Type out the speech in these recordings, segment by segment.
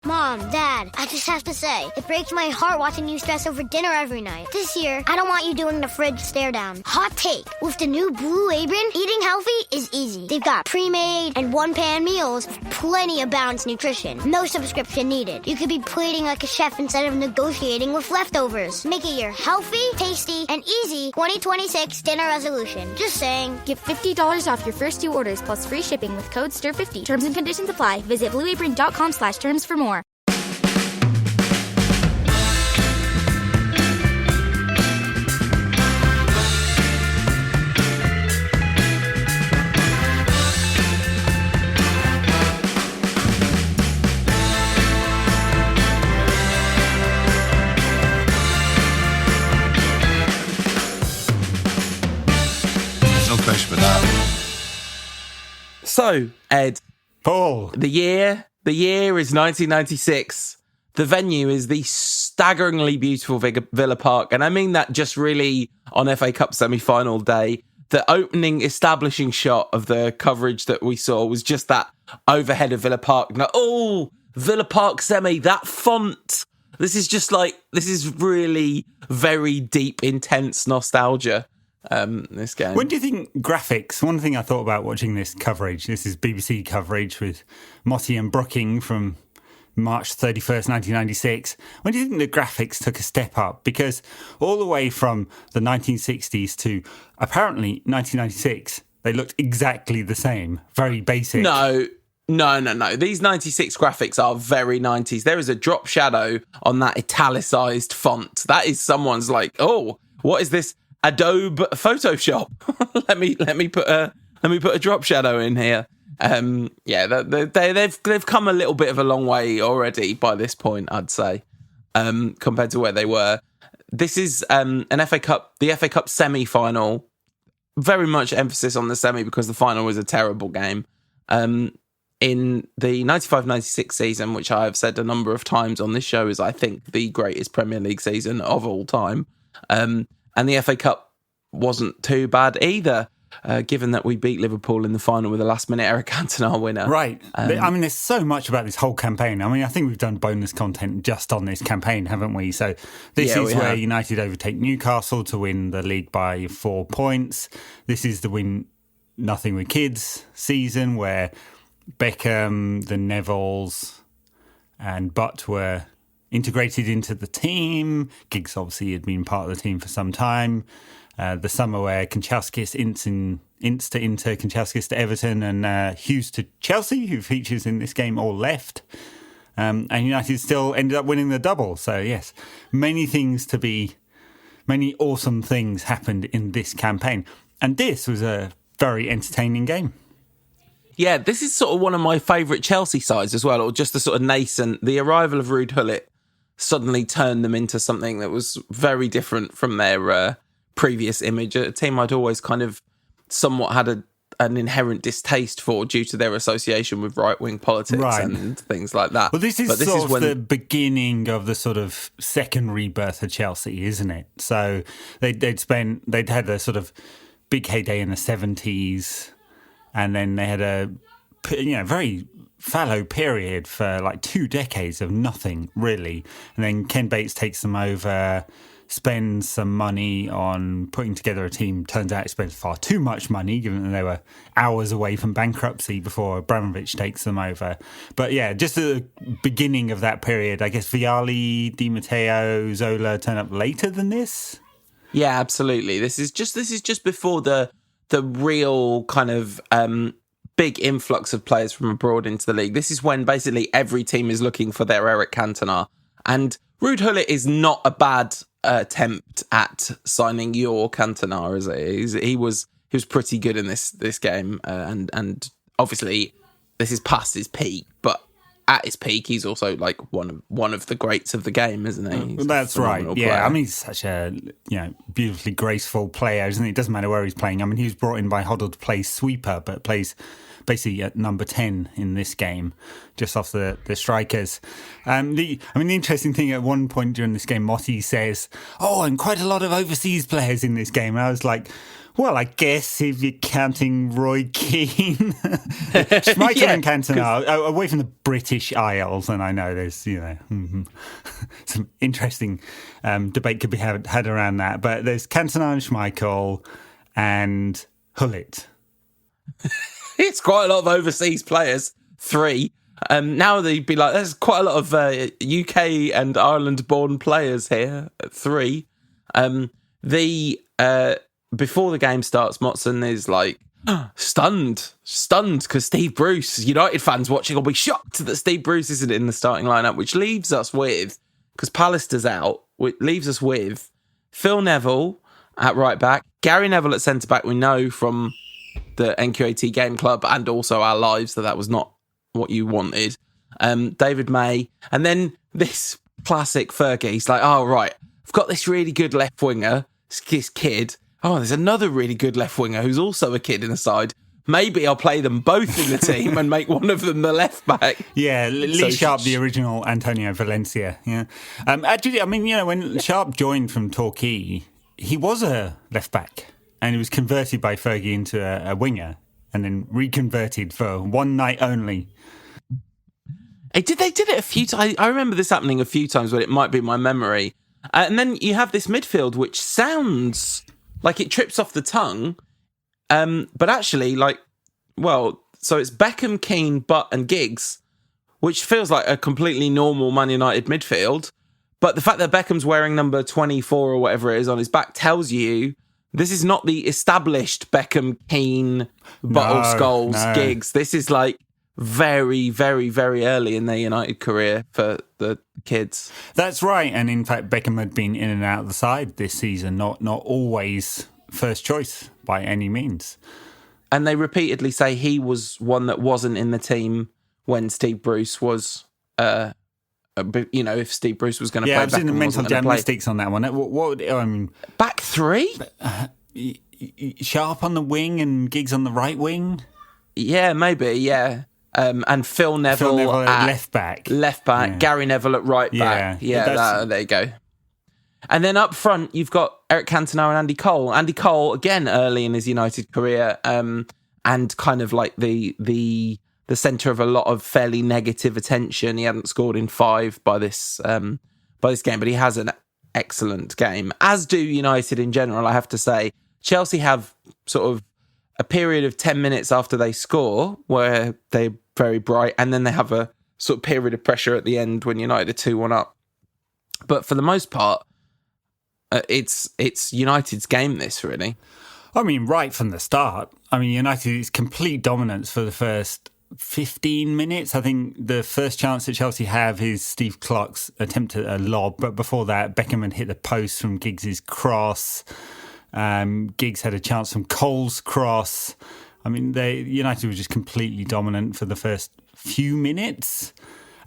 Mom, Dad, I just have to say, it breaks my heart watching you stress over dinner every night. This year, I don't want you doing the fridge stare down. Hot take. With the new Blue Apron, eating healthy is easy. They've got pre-made and one-pan meals with plenty of balanced nutrition. No subscription needed. You could be plating like a chef instead of negotiating with leftovers. Make it your healthy, tasty, and easy 2026 dinner resolution. Just saying. Get $50 off your first 2 orders plus free shipping with code STIR50. Terms and conditions apply. Visit blueapron.com/terms for more. So, Ed, Paul, the year is 1996. The venue is the staggeringly beautiful Villa Park, and I mean that just really on FA Cup semi-final day. The opening establishing shot of the coverage that we saw was just that overhead of Villa Park. Now, oh, Villa Park semi, that font. This is really very deep, intense nostalgia. This game. When do you think graphics? One thing I thought about watching this coverage. This is BBC coverage with Motti and Brooking from March 31st, 1996. When do you think the graphics took a step up? Because all the way from the 1960s to apparently 1996, they looked exactly the same. Very basic. No. These 96 graphics are very 90s. There is a drop shadow on that italicized font. That is someone's like, oh, what is this? Adobe Photoshop. let me put a drop shadow in here. They've come a little bit of a long way already by this point, I'd say, compared to where they were. This is the FA Cup semi-final. Very much emphasis on the semi because the final was a terrible game. In the 95-96 season, which I have said a number of times on this show is, I think, the greatest Premier League season of all time. And the FA Cup wasn't too bad either, given that we beat Liverpool in the final with a last-minute Eric Cantona winner. Right. I mean, there's so much about this whole campaign. I mean, I think we've done bonus content just on this campaign, haven't we? So this is where United overtake Newcastle to win the league by 4 points. This is the win nothing with kids season where Beckham, the Nevilles and Butt were integrated into the team. Giggs obviously had been part of the team for some time. The summer where Kanchelskis Ince to Inter, Kanchelskis to Everton, and Hughes to Chelsea, who features in this game, all left. And United still ended up winning the double. So yes, many awesome things happened in this campaign. And this was a very entertaining game. Yeah, this is sort of one of my favourite Chelsea sides as well, or just the sort of nascent, the arrival of Ruud Gullit suddenly turned them into something that was very different from their previous image. A team I'd always kind of somewhat had an inherent distaste for due to their association with right-wing politics and things like that. Well, this is the beginning of the sort of second rebirth of Chelsea, isn't it? So they'd had a sort of big heyday in the 70s, and then they had a very fallow period for like 2 decades of nothing, really. And then Ken Bates takes them over, spends some money on putting together a team. Turns out he spends far too much money, given that they were hours away from bankruptcy before Abramovich takes them over. But yeah, just the beginning of that period. I guess Vialli, Di Matteo, Zola turn up later than this. Yeah, absolutely. This is just before the real kind of big influx of players from abroad into the league. This is when basically every team is looking for their Eric Cantona. And Ruud Gullit is not a bad attempt at signing your Cantona, is it? He was pretty good in this game, and obviously this is past his peak, but at his peak he's also like one of the greats of the game, isn't he? Well, that's right. Yeah, player. I mean, he's such a beautifully graceful player, isn't he? It doesn't matter where he's playing. I mean, he was brought in by Hoddle to play sweeper, but plays basically at number 10 in this game, just off the strikers. The interesting thing, at one point during this game, Motti says, and quite a lot of overseas players in this game. And I was like, well, I guess if you're counting Roy Keane, Schmeichel and Cantona, away from the British Isles, and I know there's some interesting debate could be had around that, but there's Cantona and Schmeichel and Hullet. It's quite a lot of overseas players. 3. Now they'd be like, there's quite a lot of UK and Ireland-born players here. 3. Before the game starts, Motson is like stunned because Steve Bruce, United fans watching will be shocked that Steve Bruce isn't in the starting lineup, which leaves us with, because Pallister's out, which leaves us with Phil Neville at right back, Gary Neville at centre back. We know from the NQAT Game Club and also our lives that was not what you wanted. David May, and then this classic Fergie. He's like, right, I've got this really good left winger, this kid. There's another really good left winger who's also a kid in the side. Maybe I'll play them both in the team and make one of them the left back. Yeah, Lee Sharp, the original Antonio Valencia. Yeah, actually, when Sharp joined from Torquay, he was a left back, and he was converted by Fergie into a winger, and then reconverted for one night only. They did it a few times. I remember this happening a few times, but it might be my memory. And then you have this midfield, which sounds like it trips off the tongue, but actually, so it's Beckham, Keane, Butt and Giggs, which feels like a completely normal Man United midfield. But the fact that Beckham's wearing number 24 or whatever it is on his back tells you this is not the established Beckham, Keane, Butt, Scholes, Giggs. This is like very, very, very early in their United career for the kids. That's right. And in fact, Beckham had been in and out of the side this season, not always first choice by any means. And they repeatedly say he was one that wasn't in the team when Steve Bruce was, if Steve Bruce was going to play. Yeah, I was in the mental gymnastics on that one. Back 3? Sharp on the wing and Giggs on the right wing? Yeah, maybe, yeah. And Phil Neville at left back. Yeah. Gary Neville at right back. Yeah, there you go. And then up front, you've got Eric Cantona and Andy Cole. Andy Cole, again, early in his United career, and kind of like the centre of a lot of fairly negative attention. He hadn't scored in 5 by this game, but he has an excellent game, as do United in general, I have to say. Chelsea have sort of a period of 10 minutes after they score where they're very bright, and then they have a sort of period of pressure at the end when United are 2-1 up. But for the most part, it's United's game, this, really. Right from the start. United's complete dominance for the first 15 minutes. I think the first chance that Chelsea have is Steve Clark's attempt at a lob, but before that, Beckham had hit the post from Giggs' cross. Giggs had a chance from Cole's cross. United were just completely dominant for the first few minutes.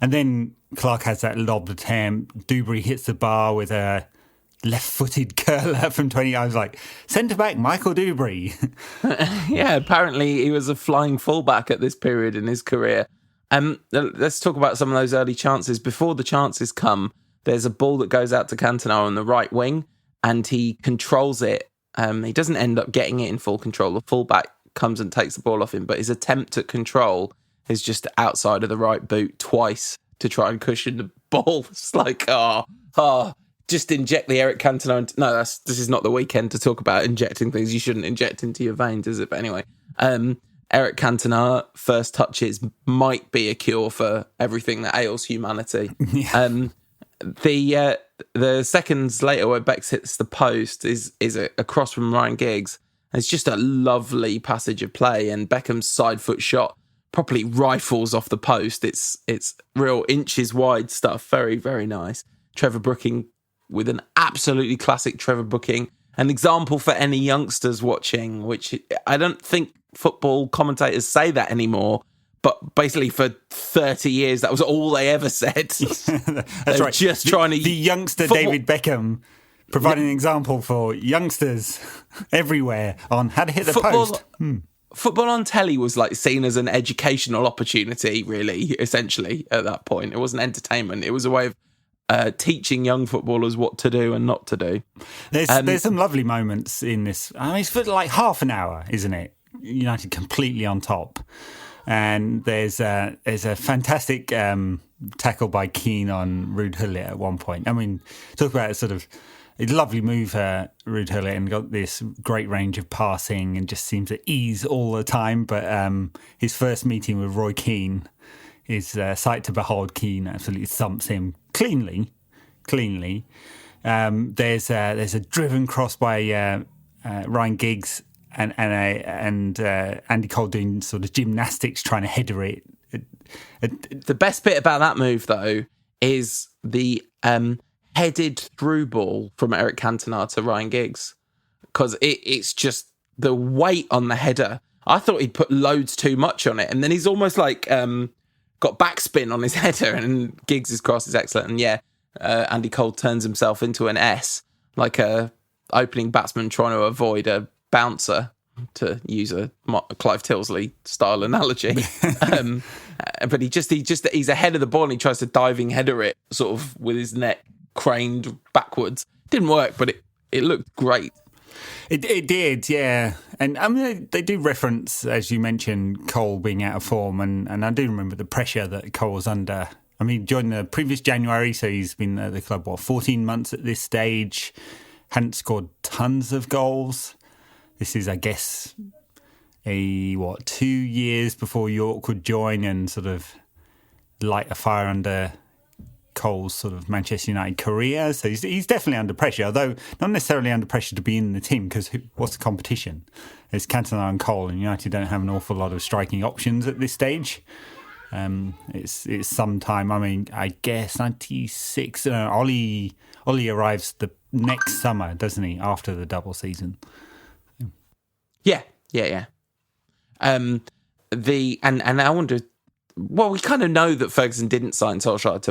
And then Clark has that lobbed attempt. Dubry hits the bar with a left-footed curler from 20. I was like, centre-back Michael Dubry. Yeah, apparently he was a flying fullback at this period in his career. Let's talk about some of those early chances. Before the chances come, there's a ball that goes out to Cantona on the right wing, and he controls it. He doesn't end up getting it in full control. The fullback comes and takes the ball off him, but his attempt at control is just outside of the right boot twice to try and cushion the ball. It's like, just inject the Eric Cantona. No, this is not the weekend to talk about injecting things you shouldn't inject into your veins, is it? But anyway, Eric Cantona first touches might be a cure for everything that ails humanity. Yeah. The seconds later where Bex hits the post is a cross from Ryan Giggs. It's just a lovely passage of play, and Beckham's side foot shot properly rifles off the post. It's real inches wide stuff. Very, very nice. Trevor Brooking with an absolutely classic Trevor Brooking. An example for any youngsters watching, which I don't think football commentators say that anymore. But basically for 30 years, that was all they ever said. That's right. Just trying to... The youngster football... David Beckham providing an example for youngsters everywhere on how to hit the post. football on telly was like seen as an educational opportunity, really, essentially, at that point. It wasn't entertainment. It was a way of teaching young footballers what to do and not to do. There's some lovely moments in this. I mean, it's for like half an hour, isn't it? United completely on top. And there's a fantastic tackle by Keane on Ruud Gullit at one point. I mean, talk about sort of a lovely move, Ruud Gullit, and got this great range of passing and just seems at ease all the time. But his first meeting with Roy Keane is sight to behold. Keane absolutely thumps him cleanly. There's a driven cross by Ryan Giggs and Andy Cole doing sort of gymnastics trying to header it. The best bit about that move, though, is the headed through ball from Eric Cantona to Ryan Giggs, because it's just the weight on the header. I thought he'd put loads too much on it, and then he's almost like got backspin on his header, and Giggs' cross is excellent. And Andy Cole turns himself into an S, like a opening batsman trying to avoid a bouncer, to use a Clive Tilsley style analogy. But he's ahead of the ball and he tries to diving header it sort of with his neck craned backwards. Didn't work, but it looked great. It did, yeah. And I mean, they do reference, as you mentioned, Cole being out of form, and I do remember the pressure that Cole was under. I mean, joined the previous January, so he's been at the club, 14 months at this stage, hadn't scored tons of goals. This is, I guess, 2 years before York would join and sort of light a fire under Cole's sort of Manchester United career. So he's definitely under pressure, although not necessarily under pressure to be in the team, because what's the competition? It's Cantona and Cole, and United don't have an awful lot of striking options at this stage. It's some time. I mean, I guess 96. Ollie arrives the next summer, doesn't he? After the double season. Yeah. And I wonder. Well, we kind of know that Ferguson didn't sign Solskjaer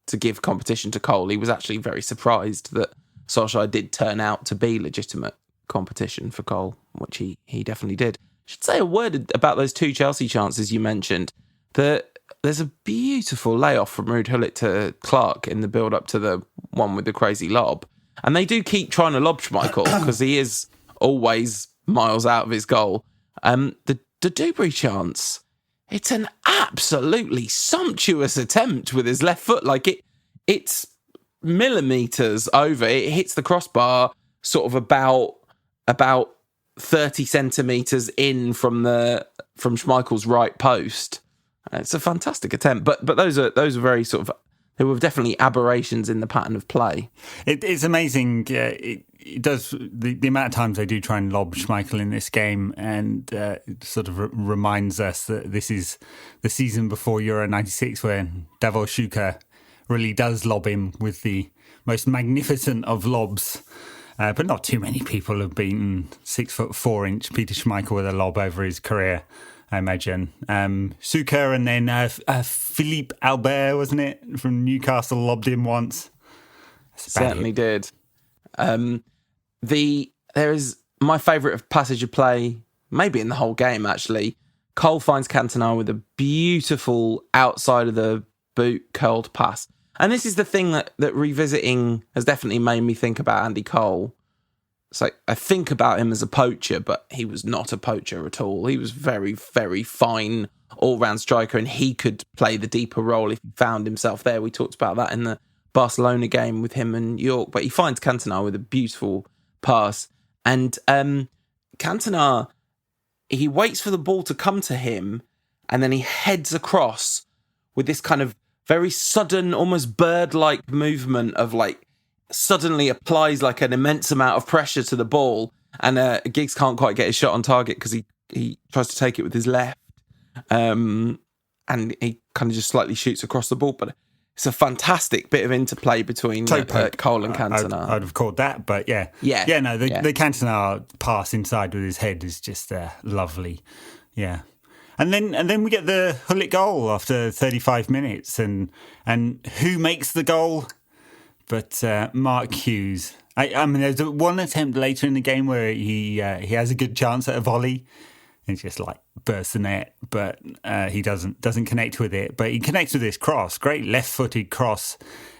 to give competition to Cole. He was actually very surprised that Solskjaer did turn out to be legitimate competition for Cole, which he definitely did. I should say a word about those 2 Chelsea chances you mentioned. There's a beautiful layoff from Ruud Gullit to Clark in the build-up to the one with the crazy lob. And they do keep trying to lob Schmeichel because he is always miles out of his goal. The Dubry chance, it's an absolutely sumptuous attempt with his left foot. Like it's millimetres over. It hits the crossbar sort of about 30 centimetres in from Schmeichel's right post. It's a fantastic attempt, but those are very sort of, there were definitely aberrations in the pattern of play. It's amazing. It does the amount of times they do try and lob Schmeichel in this game, and it sort of reminds us that this is the season before Euro 96, where Davor Šuker really does lob him with the most magnificent of lobs. But not too many people have beaten 6'4" Peter Schmeichel with a lob over his career, I imagine. Šuker and then Philippe Albert, wasn't it, from Newcastle, lobbed him once. Certainly did. There is my favourite passage of play, maybe in the whole game actually. Cole finds Cantona with a beautiful outside of the boot curled pass. And this is the thing that revisiting has definitely made me think about Andy Cole. So I think about him as a poacher, but he was not a poacher at all. He was very, very fine all-round striker, and he could play the deeper role if he found himself there. We talked about that in the Barcelona game with him and York, but he finds Cantona with a beautiful pass. And Cantona, he waits for the ball to come to him, and then he heads across with this kind of very sudden, almost bird-like movement of like, suddenly applies like an immense amount of pressure to the ball, and Giggs can't quite get his shot on target because he tries to take it with his left, and he kind of just slightly shoots across the ball. But it's a fantastic bit of interplay between Cole and Cantona. I'd have called that, but yeah. No, the Cantona pass inside with his head is just lovely, yeah. And then we get the Gullit goal after 35 minutes, and who makes the goal? But Mark Hughes. I mean, there's one attempt later in the game where he has a good chance at a volley. and just like bursts the net, but he doesn't connect with it. But he connects with this cross, great left-footed cross,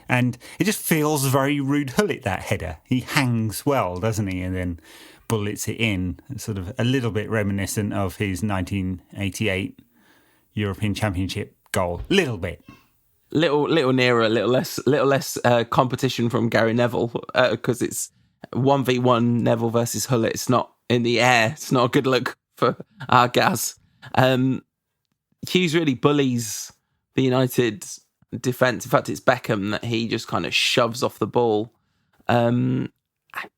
and it just feels very Ruud Gullit, that header. He hangs well, doesn't he? And then bullets it in. It's sort of a little bit reminiscent of his 1988 European Championship goal. Little bit. Little nearer, a little less competition from Gary Neville, because it's 1v1 Neville versus Gullit. It's not in the air. It's not a good look for our Gaz. Hughes really bullies the United defence. In fact, it's Beckham that he just kind of shoves off the ball.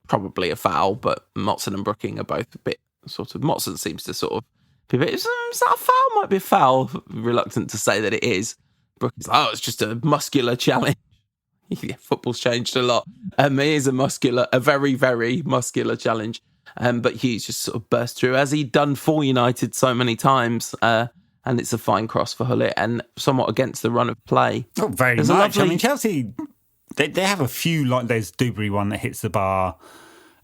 Probably a foul, but Motson and Brooking are both a bit sort of... Motson seems to sort of be a bit... Is that a foul? Might be a foul. Reluctant to say that it is. Brooking's like, oh, it's just a muscular challenge. Yeah, football's changed a lot. It is a very, very muscular challenge. But Hughes just sort of burst through, as he'd done for United so many times. And it's a fine cross for Gullit and somewhat against the run of play. Oh, very much. Lovely... I mean, Chelsea, they have a few, like there's Dewberry one that hits the bar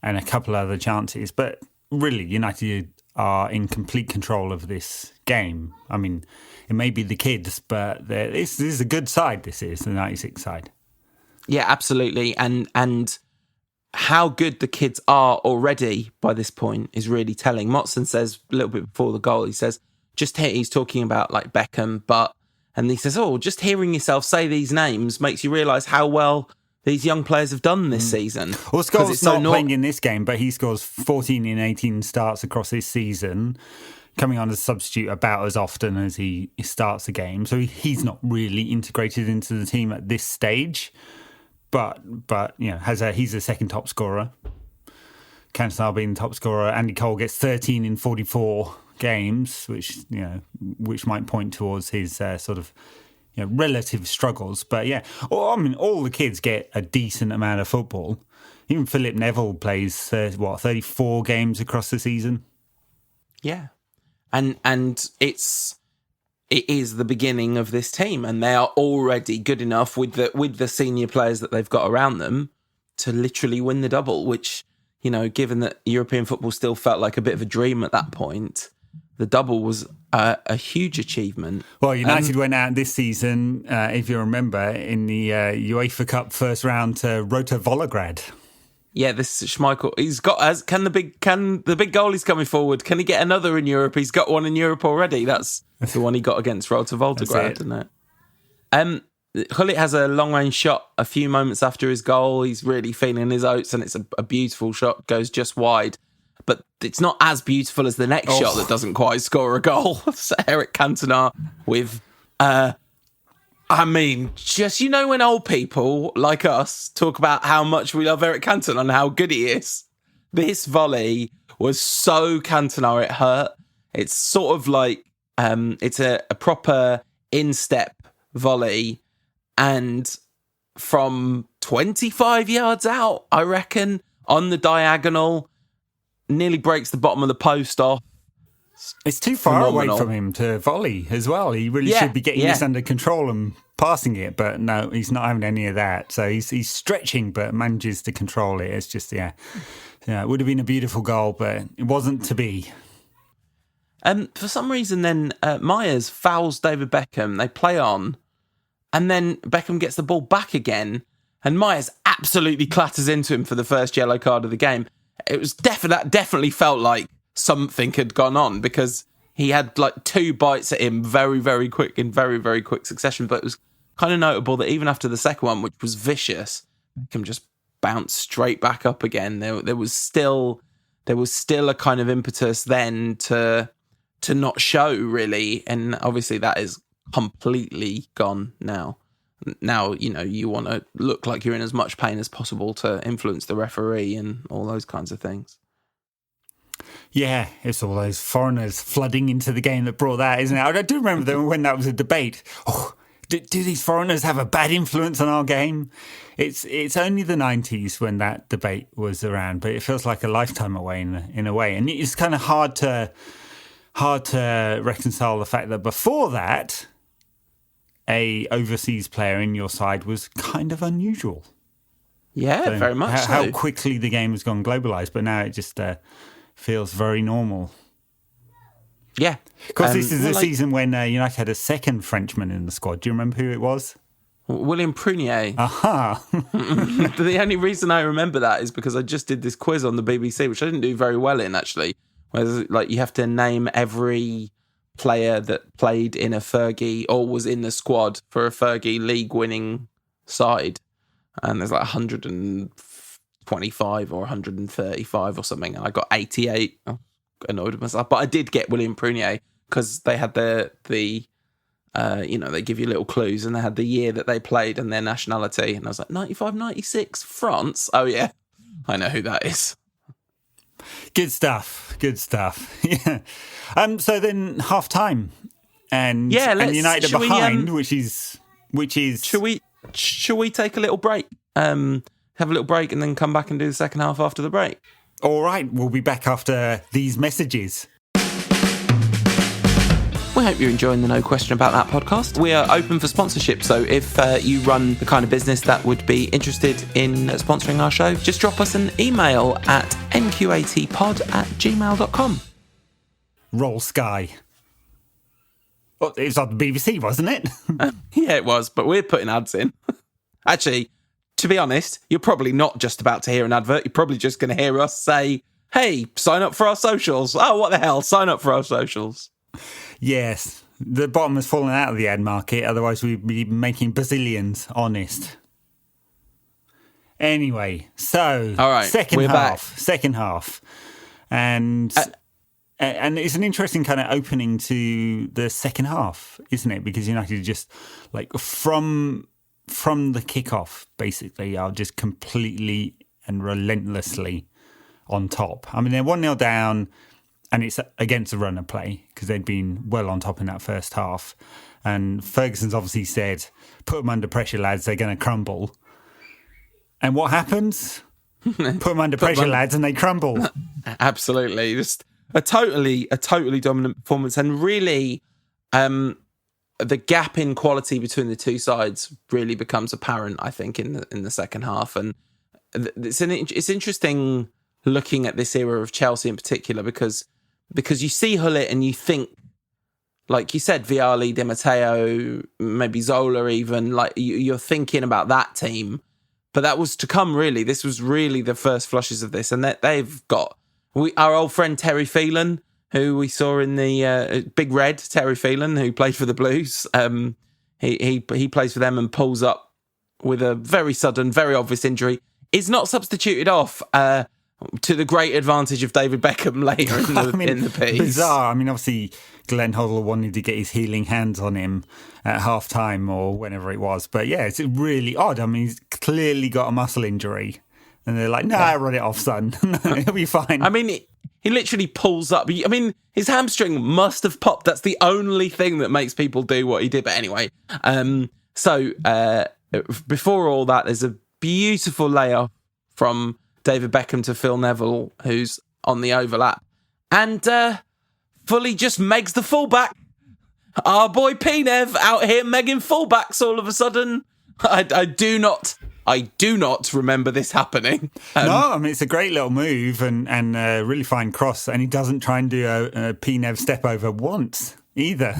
and a couple other chances. But really, United are in complete control of this game. I mean, it may be the kids, but this is a good side, this is, the 96 side. Yeah, absolutely. And how good the kids are already by this point is really telling. Motson says a little bit before the goal, he says, he's talking about like Beckham, and he says, oh, just hearing yourself say these names makes you realise how well these young players have done this season. Well, Scholes not playing in this game, but he scores 14 in 18 starts across this season, coming on as a substitute about as often as he starts a game. So he's not really integrated into the team at this stage. But you know, he's the second top scorer. Cantona being the top scorer. Andy Cole gets 13 in 44 games, which might point towards his sort of relative struggles. But yeah, I mean, all the kids get a decent amount of football. Even Philip Neville plays 34 games across the season. Yeah, and it is the beginning of this team, and they are already good enough with the senior players that they've got around them to literally win the double, which, given that European football still felt like a bit of a dream at that point, the double was a huge achievement. Well, United went out this season, if you remember, in the UEFA Cup first round to Rota Volograd. Yeah, this Schmeichel, he's got can the big goalie's coming forward? Can he get another in Europe? He's got one in Europe already. That's the one he got against Rota Volograd, isn't it? Gullit has a long range shot a few moments after his goal. He's really feeling his oats, and it's a beautiful shot, goes just wide. But it's not as beautiful as the next shot that doesn't quite score a goal. So Eric Cantona with just, when old people like us talk about how much we love Eric Cantona and how good he is, this volley was so Cantona it hurt. It's sort of like, it's a proper instep volley, and from 25 yards out, I reckon, on the diagonal, nearly breaks the bottom of the post off. It's too far away from him to volley as well. He really should be getting this under control and passing it, but no, he's not having any of that. So he's stretching, but manages to control it. It's just, it would have been a beautiful goal, but it wasn't to be. For some reason, then Myers fouls David Beckham. They play on, and then Beckham gets the ball back again, and Myers absolutely clatters into him for the first yellow card of the game. It was definitely felt like something had gone on, because he had like two bites at him very, very quick in very, very quick succession. But it was kind of notable that even after the second one, which was vicious, Beckham just bounced straight back up again. There was still a kind of impetus then to not show, really, and obviously that is completely gone now. Now, you want to look like you're in as much pain as possible to influence the referee and all those kinds of things. Yeah, it's all those foreigners flooding into the game that brought that, isn't it? I do remember when that was a debate. Do these foreigners have a bad influence on our game? It's only the 90s when that debate was around, but it feels like a lifetime away in a way. And it's kind of hard to reconcile the fact that before that, a overseas player in your side was kind of unusual. Yeah, so very much so. How quickly the game has gone globalised, but now it just feels very normal. Yeah. Of course, this is the season when United had a second Frenchman in the squad. Do you remember who it was? William Prunier. Aha. The only reason I remember that is because I just did this quiz on the BBC, which I didn't do very well in, actually. Where like you have to name every player that played in a Fergie or was in the squad for a Fergie league-winning side. And there's like 125 or 135 or something. And I got 88. I annoyed with myself. But I did get William Prunier because they had they give you little clues, and they had the year that they played and their nationality. And I was like, 95, 96, France? Oh, yeah. I know who that is. Good stuff. Yeah. So then half-time. And United are behind, which is... Shall we take a little break? Have a little break and then come back and do the second half after the break? All right. We'll be back after these messages. We hope you're enjoying the No Question About That podcast. We are open for sponsorship, so if you run the kind of business that would be interested in sponsoring our show, just drop us an email at nqatpod@gmail.com. Roll Sky. Oh, it was on the BBC, wasn't it? Yeah, it was, but we're putting ads in. Actually, to be honest, you're probably not just about to hear an advert. You're probably just going to hear us say, hey, sign up for our socials. Oh, what the hell? Sign up for our socials. Yes, the bottom has fallen out of the ad market, otherwise we'd be making bazillions, honest. Anyway, so all right, second half. And it's an interesting kind of opening to the second half, isn't it? Because United just, like, from the kickoff, basically, are just completely and relentlessly on top. I mean, they're 1-0 down, and it's against a runner play because they'd been well on top in that first half. And Ferguson's obviously said, put them under pressure, lads, they're going to crumble. And what happens? Put them under pressure, lads, and they crumble. Absolutely. Just a totally dominant performance. And really, the gap in quality between the two sides really becomes apparent, I think, in the second half. And it's interesting looking at this era of Chelsea in particular, because you see Hullet and you think, like you said, Vialli, Di Matteo, maybe Zola even, like you're thinking about that team. But that was to come, really. This was really the first flushes of this. And they've got our old friend Terry Phelan, who we saw in the Big Red, Terry Phelan, who played for the Blues. He plays for them and pulls up with a very sudden, very obvious injury. Is not substituted off to the great advantage of David Beckham later in the piece. Bizarre. I mean, obviously, Glenn Hoddle wanted to get his healing hands on him at half-time or whenever it was. But yeah, it's really odd. I mean, he's clearly got a muscle injury. And they're like, run it off, son. He'll be fine. I mean, he literally pulls up. I mean, his hamstring must have popped. That's the only thing that makes people do what he did. But anyway, so before all that, there's a beautiful layoff from David Beckham to Phil Neville, who's on the overlap. And fully just megs the fullback. Our boy P-Nev out here megging fullbacks all of a sudden. I do not remember this happening. No, I mean, it's a great little move and a really fine cross. And he doesn't try and do a P-Nev step over once either.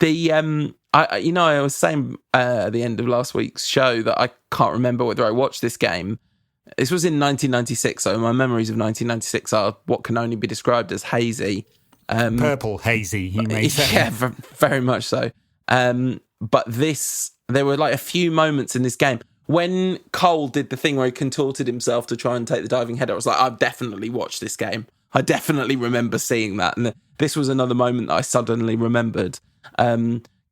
I was saying at the end of last week's show that I can't remember whether I watched this game. This was in 1996, so my memories of 1996 are what can only be described as hazy. Purple hazy, you may say. Yeah, very much so. But there were like a few moments in this game when Cole did the thing where he contorted himself to try and take the diving header. I was like, I've definitely watched this game. I definitely remember seeing that. And this was another moment that I suddenly remembered.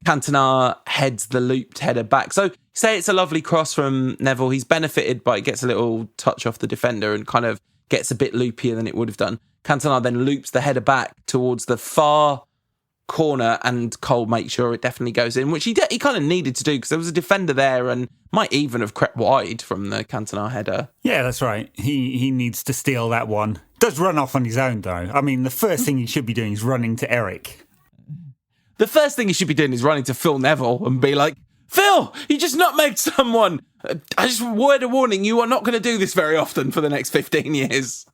Cantona heads the looped header back. So say it's a lovely cross from Neville. He's benefited by it, gets a little touch off the defender and kind of gets a bit loopier than it would have done. Cantona then loops the header back towards the far corner and Cole makes sure it definitely goes in, which he kind of needed to do because there was a defender there and might even have crept wide from the Cantona header. Yeah, that's right. He needs to steal that one. Does run off on his own, though. I mean, the first thing he should be doing is running to Eric. The first thing he should be doing is running to Phil Neville and be like, Phil, you just nutmegged someone. I just word of warning, you are not going to do this very often for the next 15 years.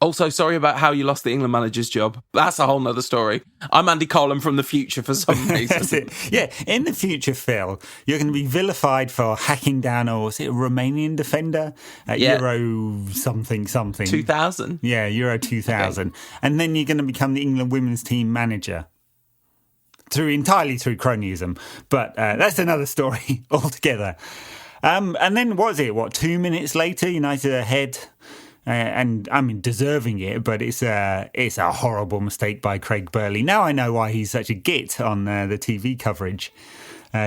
Also, sorry about how you lost the England manager's job. That's a whole nother story. I'm Andy Cole from the future for some reason. That's it. Yeah, in the future, Phil, you're going to be vilified for hacking down, or was it a Romanian defender at Euro something? 2000? Yeah, Euro 2000. Okay. And then you're going to become the England women's team manager. Entirely through cronyism. But that's another story altogether. And then, what was it? 2 minutes later, United ahead... and I mean, deserving it, but it's a horrible mistake by Craig Burley. Now I know why he's such a git on the TV coverage.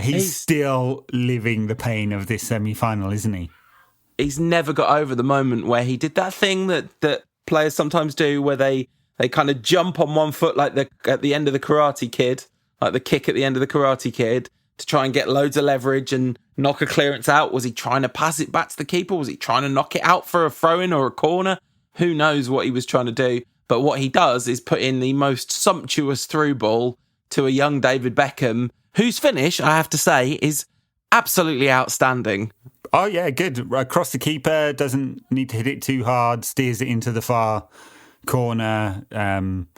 He's still living the pain of this semi-final, isn't he? He's never got over the moment where he did that thing that players sometimes do, where they kind of jump on one foot like at the end of the Karate Kid, like the kick at the end of the Karate Kid, to try and get loads of leverage and knock a clearance out. Was he trying to pass it back to the keeper? Was he trying to knock it out for a throw-in or a corner? Who knows what he was trying to do? But what he does is put in the most sumptuous through ball to a young David Beckham, whose finish, I have to say, is absolutely outstanding. Oh, yeah, good. Across the keeper, doesn't need to hit it too hard, steers it into the far corner. I mean,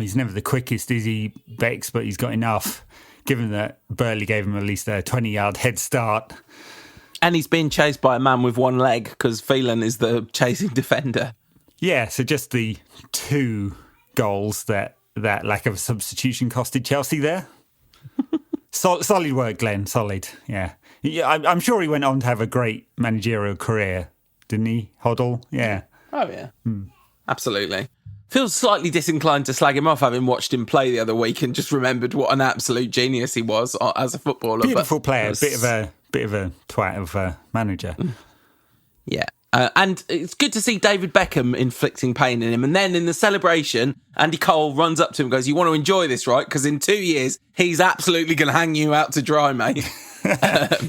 he's never the quickest, is he, Bex, but he's got enough. Given that Burley gave him at least a 20-yard head start. And he's being chased by a man with one leg because Phelan is the chasing defender. Yeah, so just the 2 goals that lack of substitution costed Chelsea there. Solid work, Glenn, solid, yeah. I'm sure he went on to have a great managerial career, didn't he, Hoddle? Yeah. Oh, yeah. Absolutely. Feels slightly disinclined to slag him off, having watched him play the other week and just remembered what an absolute genius he was as a footballer. Beautiful player, bit of a twat of a manager. Yeah, and it's good to see David Beckham inflicting pain in him. And then in the celebration, Andy Cole runs up to him and goes, "You want to enjoy this, right? Because in 2 years, he's absolutely going to hang you out to dry, mate."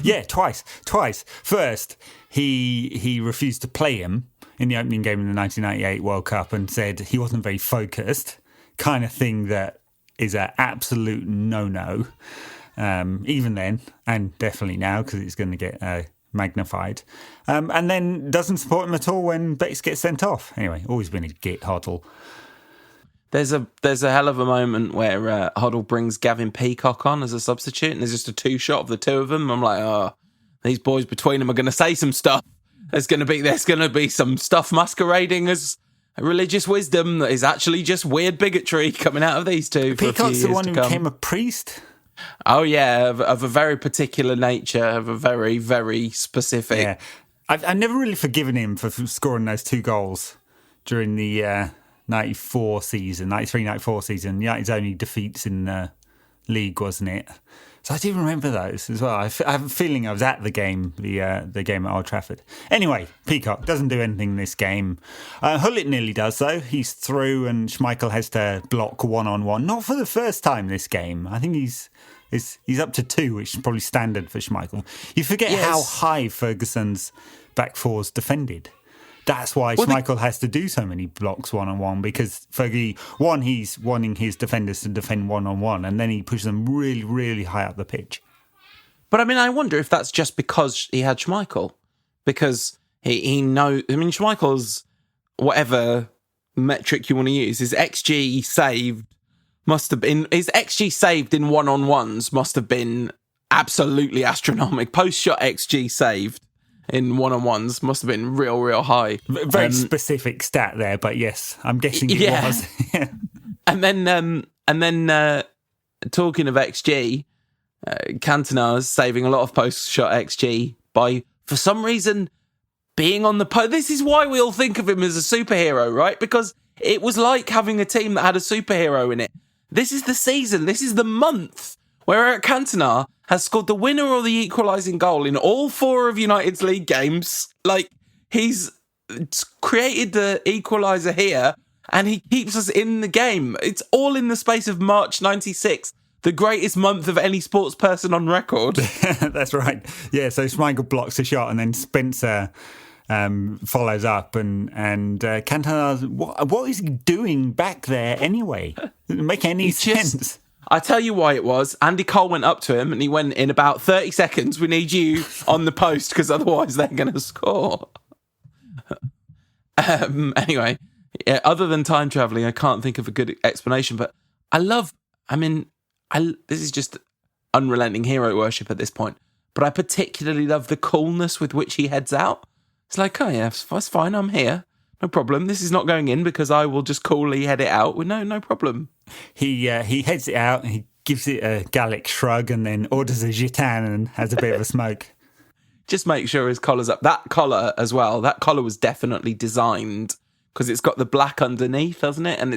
Yeah, twice. First, he refused to play him in the opening game in the 1998 World Cup and said he wasn't very focused, kind of thing that is an absolute no-no, even then, and definitely now, because it's going to get magnified. And then doesn't support him at all when Bex gets sent off. Anyway, always been a git, Hoddle. There's a hell of a moment where Hoddle brings Gavin Peacock on as a substitute, and there's just a 2-shot of the 2 of them. I'm like, oh, these boys between them are going to say some stuff. There's going to be some stuff masquerading as religious wisdom that is actually just weird bigotry coming out of these two. Peacock's the one who became a priest? Oh, yeah, of a very particular nature, of a very, very specific... Yeah. I've never really forgiven him for scoring those 2 goals during the 93-94 season. United's only defeats in the league, wasn't it? So I do remember those as well. I have a feeling I was at the game, the game at Old Trafford. Anyway, Peacock doesn't do anything in this game. Hullet nearly does, though. He's through and Schmeichel has to block one-on-one. Not for the first time this game. I think he's up to 2, which is probably standard for Schmeichel. You forget how high Ferguson's back four's defended. That's why Schmeichel has to do so many blocks one-on-one, because Fergie, he's wanting his defenders to defend one-on-one, and then he pushes them really, really high up the pitch. But I mean, I wonder if that's just because he had Schmeichel. Because he knows... I mean, Schmeichel's, whatever metric you want to use, his XG saved must have been... His XG saved in one-on-ones must have been absolutely astronomical. Post-shot XG saved in one-on-ones must have been real, real high. Very specific stat there, but yes, I'm guessing it was. And then talking of XG, Cantona's saving a lot of post-shot XG by, for some reason, being on the post. This is why we all think of him as a superhero, right? Because it was like having a team that had a superhero in it. This is the season, this is the month where Eric Cantona has scored the winner or the equalising goal in all 4 of United's league games. Like, he's created the equaliser here, and he keeps us in the game. It's all in the space of March 96, the greatest month of any sports person on record. That's right. Yeah, so Schmeichel blocks a shot, and then Spencer follows up, and Cantona, what is he doing back there anyway? Doesn't make any sense. I tell you why it was. Andy Cole went up to him and he went, in about 30 seconds, we need you on the post because otherwise they're going to score. Anyway, Yeah, other than time traveling, I can't think of a good explanation. But this is just unrelenting hero worship at this point. But I particularly love the coolness with which he heads out. It's like, oh yeah, that's fine. I'm here. No problem. This is not going in because I will just coolly head it out with no problem. He heads it out and he gives it a Gallic shrug and then orders a gitane and has a bit of a smoke. Just make sure his collar's up. That collar as well. That collar was definitely designed because it's got the black underneath, doesn't it? And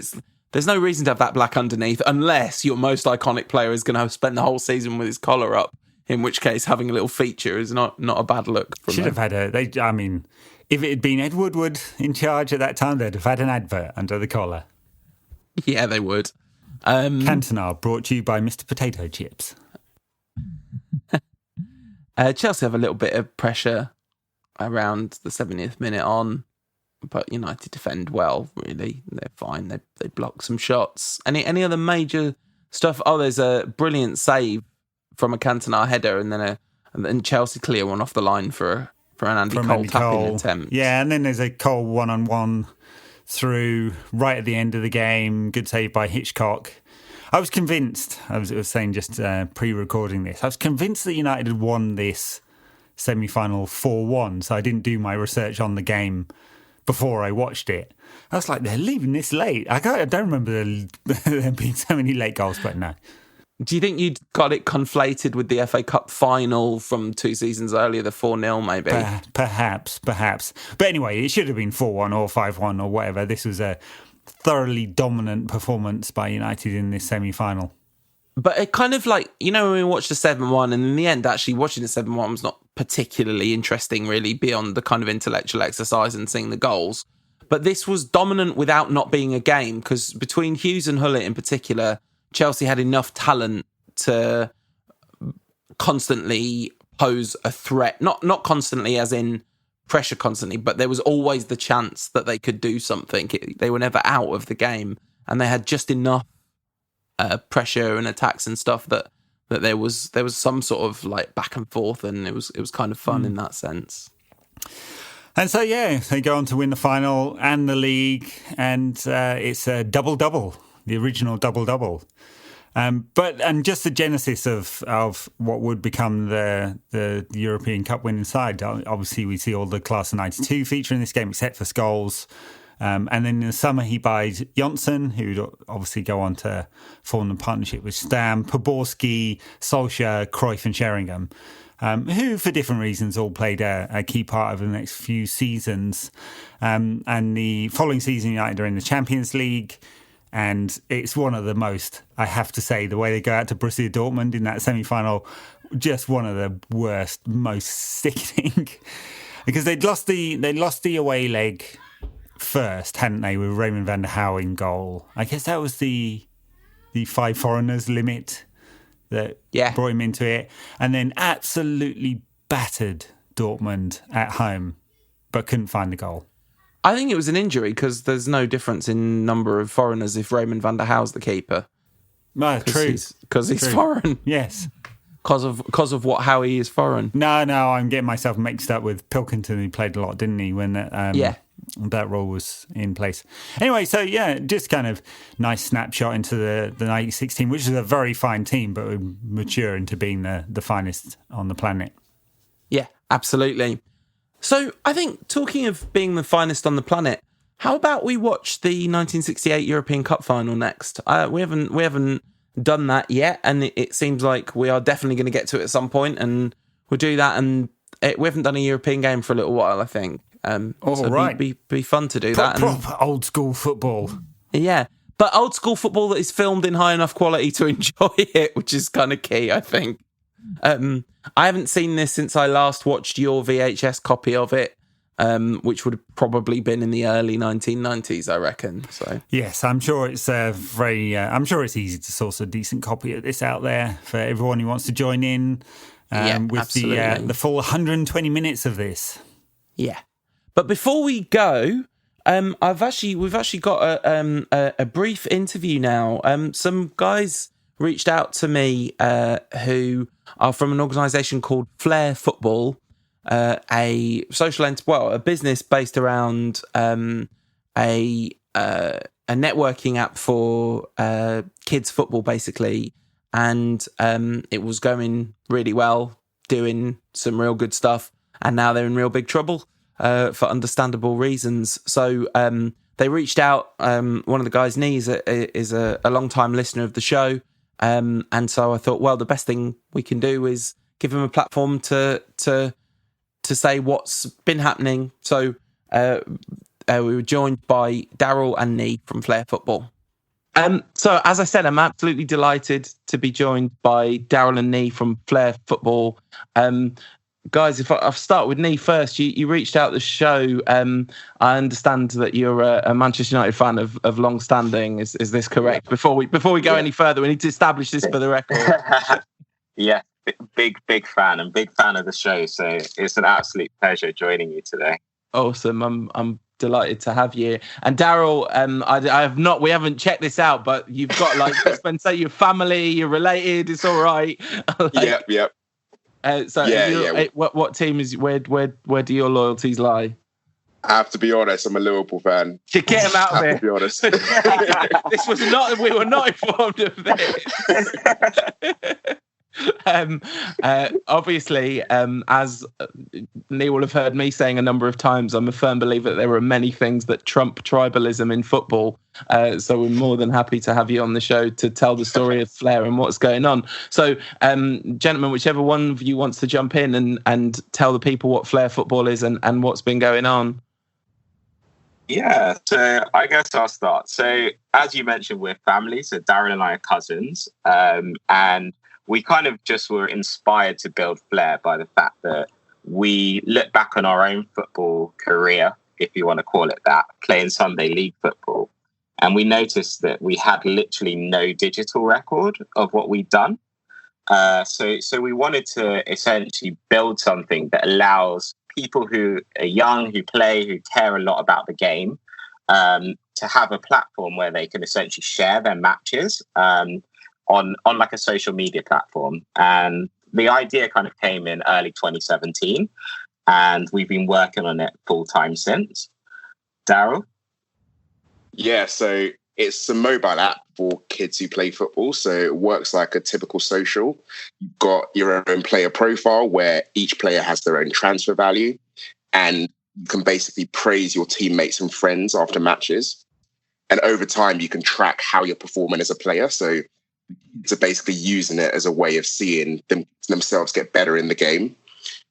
there's no reason to have that black underneath unless your most iconic player is going to spend the whole season with his collar up. In which case, having a little feature is not a bad look. Should have had if it had been Ed Woodward in charge at that time, they'd have had an advert under the collar. Yeah, they would. Cantona, brought to you by Mr. Potato Chips. Chelsea have a little bit of pressure around the 70th minute on, but United defend well, really. They're fine. They block some shots. Any other major stuff? Oh, there's a brilliant save from a Cantona header and then Chelsea clear one off the line for an Andy Cole tapping attempt. Yeah, and then there's a Cole one-on-one through right at the end of the game. Good save by Hitchcock. I was convinced, I was saying just pre-recording this, I was convinced that United had won this semi-final 4-1, so I didn't do my research on the game before I watched it. I was like, they're leaving this late. I don't remember there being so many late goals, but no. Do you think you'd got it conflated with the FA Cup final from 2 seasons earlier, the 4-0 maybe? Perhaps. But anyway, it should have been 4-1 or 5-1 or whatever. This was a thoroughly dominant performance by United in this semi-final. But it kind of like, when we watched the 7-1 and in the end, actually watching the 7-1 was not particularly interesting really beyond the kind of intellectual exercise and seeing the goals. But this was dominant without not being a game because between Hughes and Hullett in particular, Chelsea had enough talent to constantly pose a threat. Not constantly as in pressure constantly, but there was always the chance that they could do something. They were never out of the game, and they had just enough pressure and attacks and stuff that there was some sort of like back and forth, and it was kind of fun in that sense. And so they go on to win the final and the league, and it's a double-double. The original double-double. And just the genesis of what would become the European Cup winning side. Obviously, we see all the Class of 92 feature in this game, except for Scholes. And then in the summer, he buys Johnson, who would obviously go on to form the partnership with Stam, Poborski, Solskjaer, Cruyff and Sheringham, who, for different reasons, all played a key part over the next few seasons. And the following season, United are in the Champions League. And it's one of the most, I have to say, the way they go out to Borussia Dortmund in that semi-final, just one of the worst, most sickening. Because they'd lost the away leg first, hadn't they, with Raymond van der Houw in goal. I guess that was the 5 foreigners limit that brought him into it. And then absolutely battered Dortmund at home, but couldn't find the goal. I think it was an injury because there's no difference in number of foreigners if Raymond van der Houw's the keeper. True. Because he's foreign. Yes. Because of how he is foreign. No, I'm getting myself mixed up with Pilkington, who played a lot, didn't he, when that role was in place. Anyway, so just kind of nice snapshot into the 96 team, which is a very fine team, but would mature into being the finest on the planet. Yeah, absolutely. So I think, talking of being the finest on the planet, how about we watch the 1968 European Cup final next? We haven't done that yet, and it seems like we are definitely going to get to it at some point, and we'll do that. And we haven't done a European game for a little while, I think. Right. Be fun to do that. Proper old school football. Yeah, but old school football that is filmed in high enough quality to enjoy it, which is kind of key, I think. I haven't seen this since I last watched your VHS copy of it, which would have probably been in the early 1990s, I reckon. So yes, I'm sure it's I'm sure it's easy to source a decent copy of this out there for everyone who wants to join in. With absolutely. the full 120 minutes of this. Yeah, but before we go, we've actually got a brief interview now. Some guys reached out to me who are from an organisation called Flair Football, a business based around a a networking app for kids football, basically, and it was going really well, doing some real good stuff, and now they're in real big trouble for understandable reasons. So they reached out. One of the guys, Nee, is a long-time listener of the show, and so I thought, well, the best thing we can do is give him a platform to say what's been happening. So we were joined by Daryl and Nee from Flair Football. So as I said, I'm absolutely delighted to be joined by Daryl and Nee from Flair Football. Guys, if I start with Nee first, you reached out the show. I understand that you're a Manchester United fan of long standing. Is this correct? Before we go any further, we need to establish this for the record. Yeah, big fan and big fan of the show. So it's an absolute pleasure joining you today. Awesome. I'm delighted to have you. And Daryl, we haven't checked this out, but you've got say your family, you're related. It's all right. Yep. What team is where do your loyalties lie? I have to be honest, I'm a Liverpool fan. To get him out of here. To be honest. We were not informed of this. Obviously, as Neil will have heard me saying a number of times, I'm a firm believer that there are many things that trump tribalism in football. So we're more than happy to have you on the show to tell the story of Flair and what's going on. So, gentlemen, whichever one of you wants to jump in and tell the people what Flair Football is and what's been going on. Yeah, so I guess I'll start. So as you mentioned, we're family. So Darren and I are cousins. And we kind of just were inspired to build Flair by the fact that we look back on our own football career, if you want to call it that, playing Sunday League football. And we noticed that we had literally no digital record of what we'd done. So we wanted to essentially build something that allows people who are young, who play, who care a lot about the game, to have a platform where they can essentially share their matches on like a social media platform. And the idea kind of came in early 2017, and we've been working on it full time since. Daryl? Yeah, so it's a mobile app for kids who play football. So it works like a typical social. You've got your own player profile where each player has their own transfer value, and you can basically praise your teammates and friends after matches. And over time, you can track how you're performing as a player. So kids are basically using it as a way of seeing themselves get better in the game.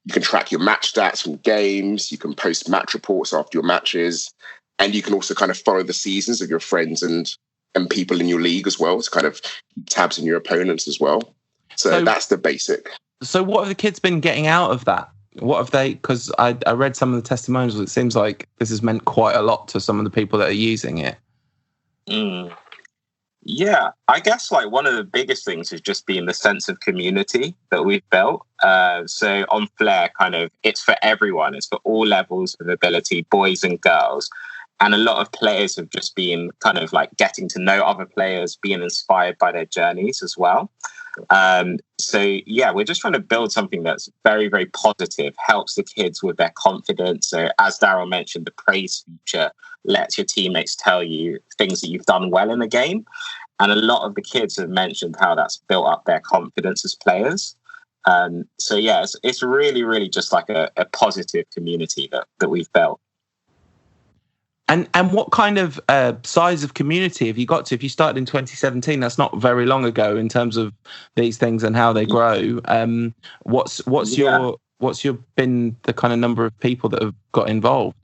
You can track your match stats from games. You can post match reports after your matches. And you can also kind of follow the seasons of your friends and people in your league as well, to kind of keep tabs on your opponents as well. So that's the basic. So what have the kids been getting out of that? What have they, because I read some of the testimonials, it seems like this has meant quite a lot to some of the people that are using it. Yeah, I guess like one of the biggest things is just being the sense of community that we've built. So on Flair, kind of, it's for everyone. It's for all levels of ability, boys and girls. And a lot of players have just been kind of like getting to know other players, being inspired by their journeys as well. So yeah, we're just trying to build something that's very, very positive, helps the kids with their confidence. So as Daryl mentioned, the praise feature lets your teammates tell you things that you've done well in the game. And a lot of the kids have mentioned how that's built up their confidence as players. So yeah, it's really, really just like a positive community that we've built. And what kind of size of community have you got to? If you started in 2017, that's not very long ago in terms of these things and how they grow. What's your been the kind of number of people that have got involved?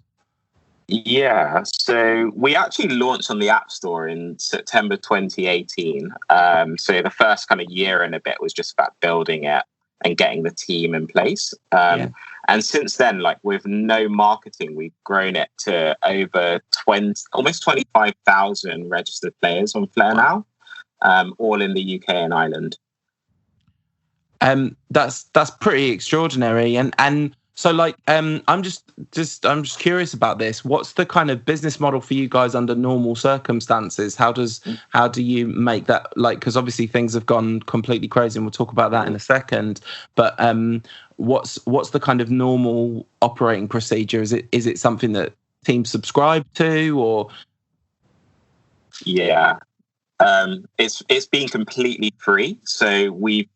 Yeah, so we actually launched on the App Store in September 2018. So the first kind of year and a bit was just about building it and getting the team in place. And since then, like with no marketing, we've grown it to over almost 25,000 registered players on Flair now, all in the UK and Ireland. That's pretty extraordinary. And so like, I'm just curious about this. What's the kind of business model for you guys under normal circumstances? How do you make that, like, because obviously things have gone completely crazy and we'll talk about that in a second, but what's the kind of normal operating procedure? Is it something that teams subscribe to, or? Yeah. It's been completely free. So we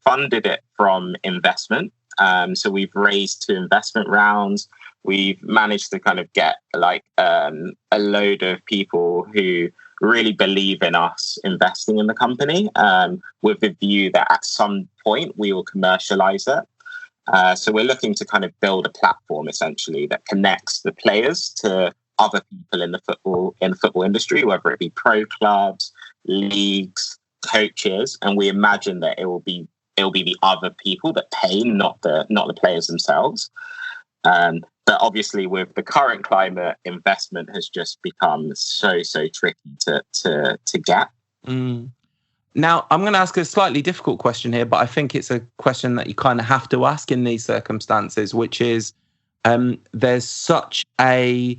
funded it from investment. So we've raised 2 investment rounds. We've managed to kind of get a load of people who really believe in us investing in the company, with the view that at some point we will commercialize it. So we're looking to kind of build a platform essentially that connects the players to other people in the football industry, whether it be pro clubs, leagues, coaches, and we imagine that it will be the other people that pay, not the players themselves. But obviously, with the current climate, investment has just become so tricky to get. Now, I'm going to ask a slightly difficult question here, but I think it's a question that you kind of have to ask in these circumstances, which is, there's such a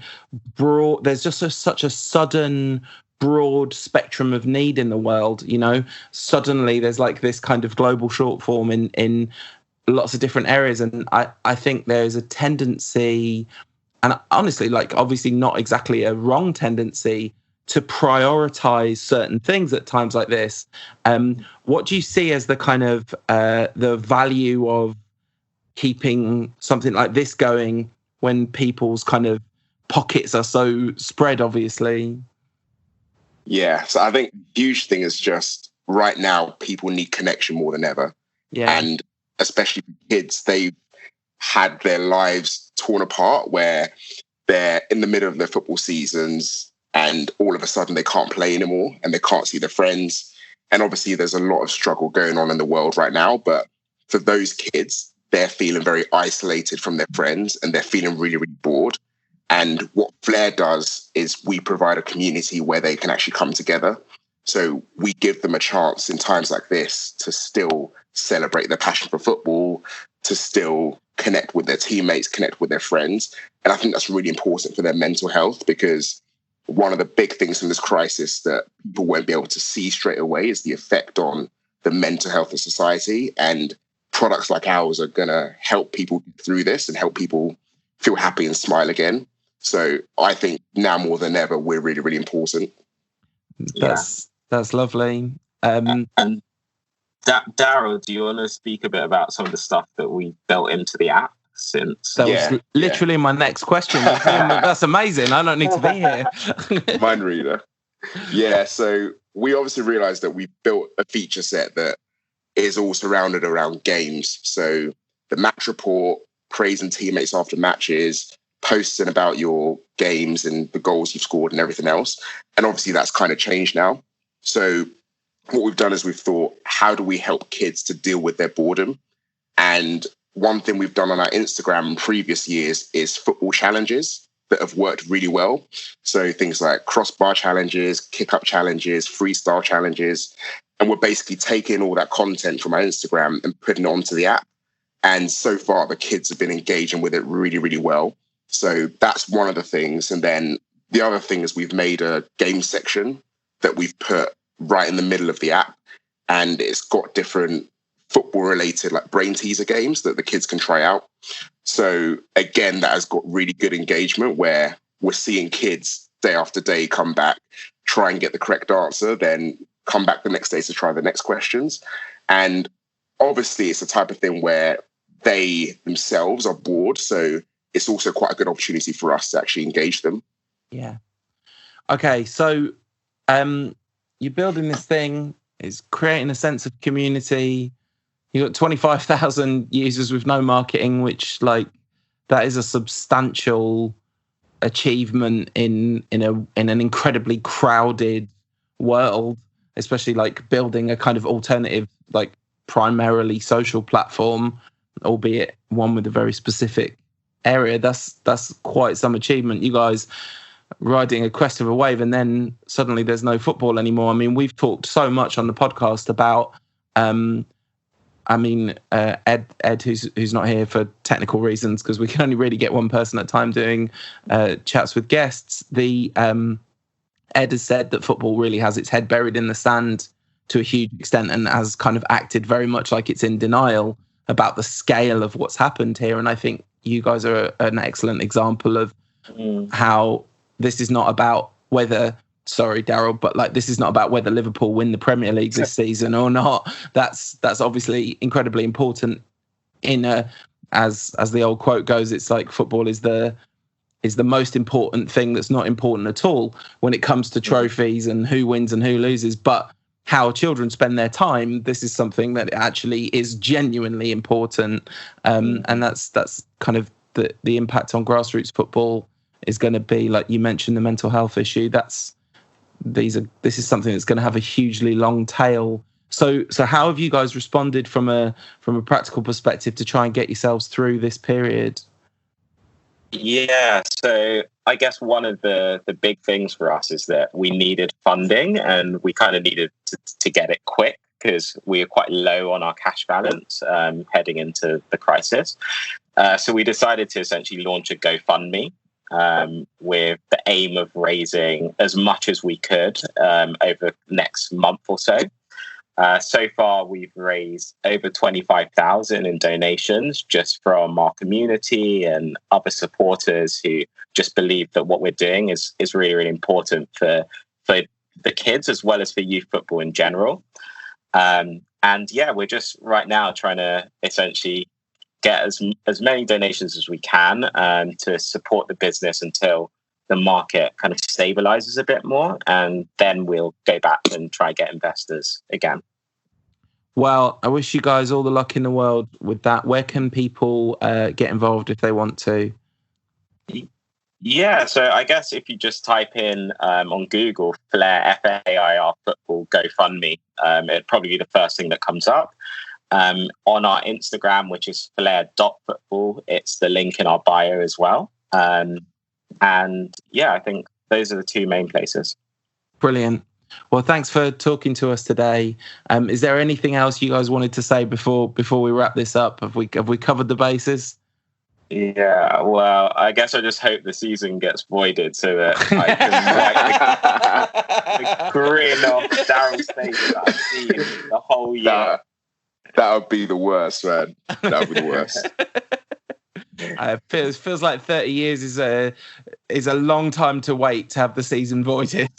sudden broad spectrum of need in the world. Suddenly there's like this kind of global short form in lots of different areas, and I think there's a tendency, and honestly, like obviously not exactly a wrong tendency, to prioritize certain things at times like this. What do you see as the kind of the value of keeping something like this going when people's kind of pockets are so spread, obviously? Yeah, so I think the huge thing is just right now people need connection more than ever. Yeah. And especially for kids, they've had their lives torn apart where they're in the middle of their football seasons and all of a sudden they can't play anymore and they can't see their friends. And obviously there's a lot of struggle going on in the world right now. But for those kids, they're feeling very isolated from their friends and they're feeling really, really bored. And what Flair does is we provide a community where they can actually come together. So we give them a chance in times like this to still celebrate their passion for football, to still connect with their teammates, connect with their friends. And I think that's really important for their mental health, because one of the big things from this crisis that people won't be able to see straight away is the effect on the mental health of society. And products like ours are going to help people get through this and help people feel happy and smile again. So I think now more than ever, we're really, really important. That's lovely. And Daryl, do you want to speak a bit about some of the stuff that we built into the app since? That was literally my next question. That's amazing. I don't need to be here. Mind reader. Yeah, so we obviously realized that we built a feature set that is all surrounded around games. So the match report, praising teammates after matches, posting about your games and the goals you've scored and everything else. And obviously that's kind of changed now. So what we've done is we've thought, how do we help kids to deal with their boredom? And one thing we've done on our Instagram in previous years is football challenges that have worked really well. So things like crossbar challenges, kick-up challenges, freestyle challenges. And we're basically taking all that content from our Instagram and putting it onto the app. And so far, the kids have been engaging with it really, really well. So that's one of the things. And then the other thing is we've made a game section that we've put right in the middle of the app. And it's got different football-related like brain teaser games that the kids can try out. So again, that has got really good engagement where we're seeing kids day after day come back, try and get the correct answer, then come back the next day to try the next questions. And obviously it's the type of thing where they themselves are bored. So it's also quite a good opportunity for us to actually engage them. Yeah. Okay, so you're building this thing, it's creating a sense of community. You've got 25,000 users with no marketing, which like that is a substantial achievement in an incredibly crowded world, especially like building a kind of alternative, like primarily social platform, albeit one with a very specific area. That's quite some achievement. You guys riding a crest of a wave and then suddenly there's no football anymore. I mean, we've talked so much on the podcast about Ed, who's not here for technical reasons because we can only really get one person at a time doing chats with guests. Ed has said that football really has its head buried in the sand to a huge extent and has kind of acted very much like it's in denial about the scale of what's happened here. And I think you guys are an excellent example of how this is not about whether sorry, Daryl, but like this is not about whether Liverpool win the Premier League this season or not. That's obviously incredibly important. As the old quote goes, it's like football is the most important thing that's not important at all when it comes to trophies and who wins and who loses. But how children spend their time, this is something that actually is genuinely important. And that's kind of the impact on grassroots football is going to be, like you mentioned, the mental health issue. This is something that's going to have a hugely long tail. So how have you guys responded from a practical perspective to try and get yourselves through this period? Yeah, so I guess one of the big things for us is that we needed funding, and we kind of needed to get it quick because we were quite low on our cash balance heading into the crisis. So we decided to essentially launch a GoFundMe with the aim of raising as much as we could over the next month or so. So far, we've raised over 25,000 in donations just from our community and other supporters who just believe that what we're doing is really, really important for the kids as well as for youth football in general. And yeah, we're just right now trying to essentially get as many donations as we can to support the business until the market kind of stabilizes a bit more, and then we'll go back and try and get investors again. Well, I wish you guys all the luck in the world with that. Where can people get involved if they want to? Yeah, so I guess if you just type in on Google Flair, F-A-I-R football GoFundMe, it'd probably be the first thing that comes up. On our Instagram, which is flair.football, it's the link in our bio as well. And yeah, I think those are the two main places. Brilliant. Well, thanks for talking to us today. Is there anything else you guys wanted to say before we wrap this up? Have we covered the bases? Yeah, well, I guess I just hope the season gets voided so that I can wipe the grin off Daryl's face that I've seen the whole year. That would be the worst, man. That would be the worst. It feels like 30 years is a long time to wait to have the season voided.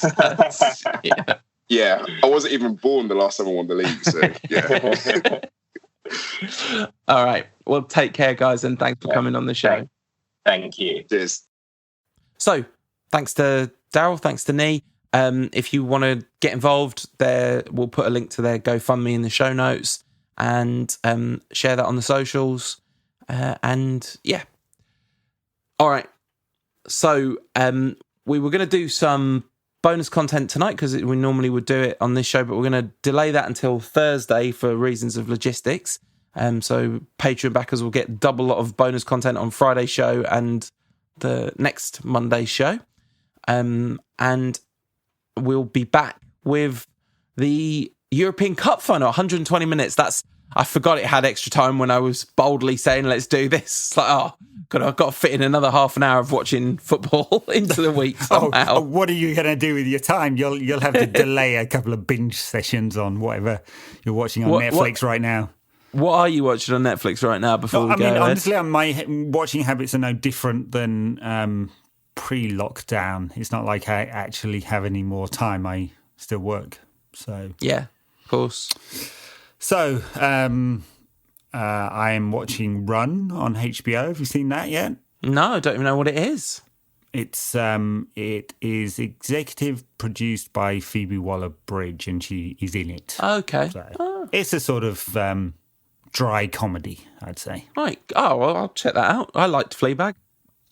Yeah, I wasn't even born the last time I won the league, so yeah. All right. Well, take care, guys, and thanks for coming on the show. Thank you. Cheers. So, thanks to Daryl, thanks to Nee. If you want to get involved, we'll put a link to their GoFundMe in the show notes and share that on the socials. And yeah. All right. So we were going to do some bonus content tonight because we normally would do it on this show, but we're going to delay that until Thursday for reasons of logistics. So Patreon backers will get double lot of bonus content on Friday's show and the next Monday's show. And we'll be back with the European Cup final, 120 minutes. I forgot it had extra time when I was boldly saying, let's do this. It's like, I've got to fit in another half an hour of watching football into the week somehow. What are you going to do with your time? You'll have to delay a couple of binge sessions on whatever you're watching on Netflix right now. What are you watching on Netflix right now before we go? I mean, honestly, my watching habits are no different than pre-lockdown. It's not like I actually have any more time. I still work. So yeah, of course. So, I am watching Run on HBO. Have you seen that yet? No, I don't even know what it is. It is executive produced by Phoebe Waller-Bridge, and she is in it. Okay. So it's a sort of dry comedy, I'd say. Right. Oh, well, I'll check that out. I liked Fleabag.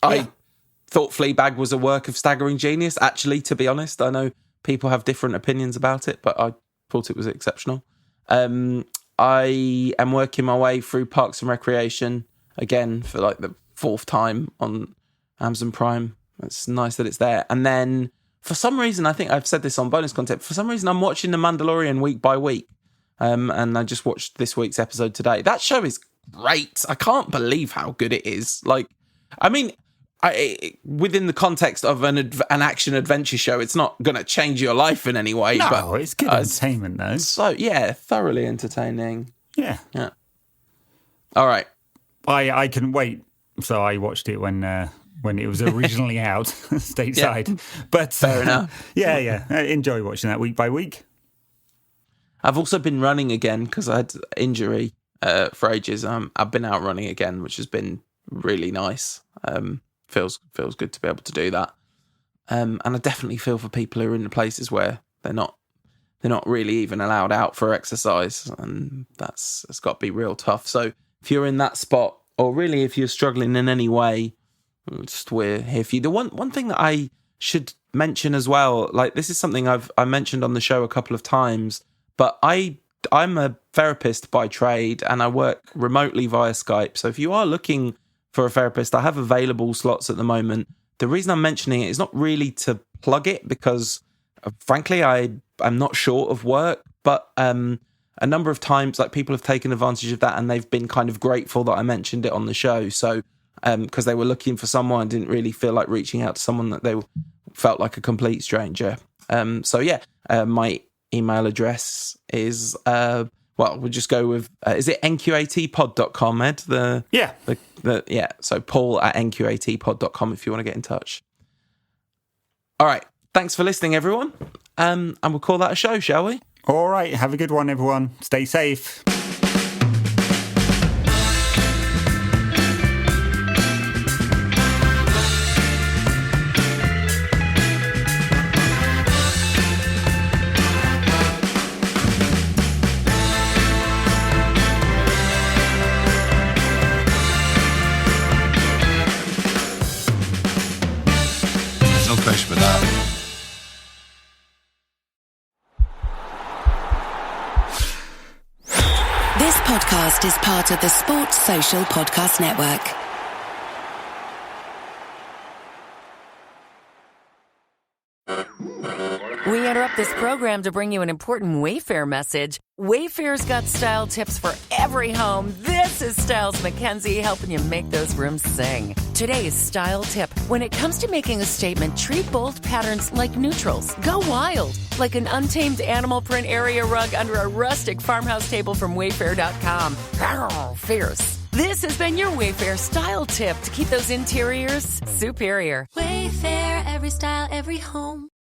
Yeah. I thought Fleabag was a work of staggering genius. Actually, to be honest, I know people have different opinions about it, but I thought it was exceptional. I am working my way through Parks and Recreation again for like the fourth time on Amazon Prime. It's nice that it's there. And then for some reason, I think I've said this on bonus content, for some reason I'm watching The Mandalorian week by week. And I just watched this week's episode today. That show is great. I can't believe how good it is. Like, I mean, within the context of an action adventure show, it's not going to change your life in any way. No, but it's good entertainment, though. So, yeah, thoroughly entertaining. Yeah. All right. I couldn't wait, so I watched it when when it was originally out stateside. Yeah. But Fair enough. Yeah. I enjoy watching that week by week. I've also been running again because I had injury for ages. I've been out running again, which has been really nice. Feels good to be able to do that. And I definitely feel for people who are in the places where they're not really even allowed out for exercise, and it's got to be real tough. So if you're in that spot, or really if you're struggling in any way, we're here for you. The one thing that I should mention as well, like this is something I mentioned on the show a couple of times, but I'm a therapist by trade and I work remotely via Skype. So if you are looking for a therapist, I have available slots at the moment. The reason I'm mentioning it is not really to plug it because, frankly, I'm not short of work, but a number of times, like people have taken advantage of that and they've been kind of grateful that I mentioned it on the show. So because they were looking for someone, didn't really feel like reaching out to someone that they felt like a complete stranger. My email address is we'll just go with is it nqatpod.com, Ed? So Paul at nqatpod.com if you want to get in touch. All right, thanks for listening, everyone, and we'll call that a show, shall we? All right, have a good one, everyone. Stay safe. For that. This podcast is part of the Sports Social Podcast Network. We interrupt this program to bring you an important Wayfair message. Wayfair's got style tips for every home. This is Styles Mackenzie helping you make those rooms sing. Today's style tip. When it comes to making a statement, treat bold patterns like neutrals. Go wild, like an untamed animal print area rug under a rustic farmhouse table from Wayfair.com. Arr, fierce. This has been your Wayfair style tip to keep those interiors superior. Wayfair, every style, every home.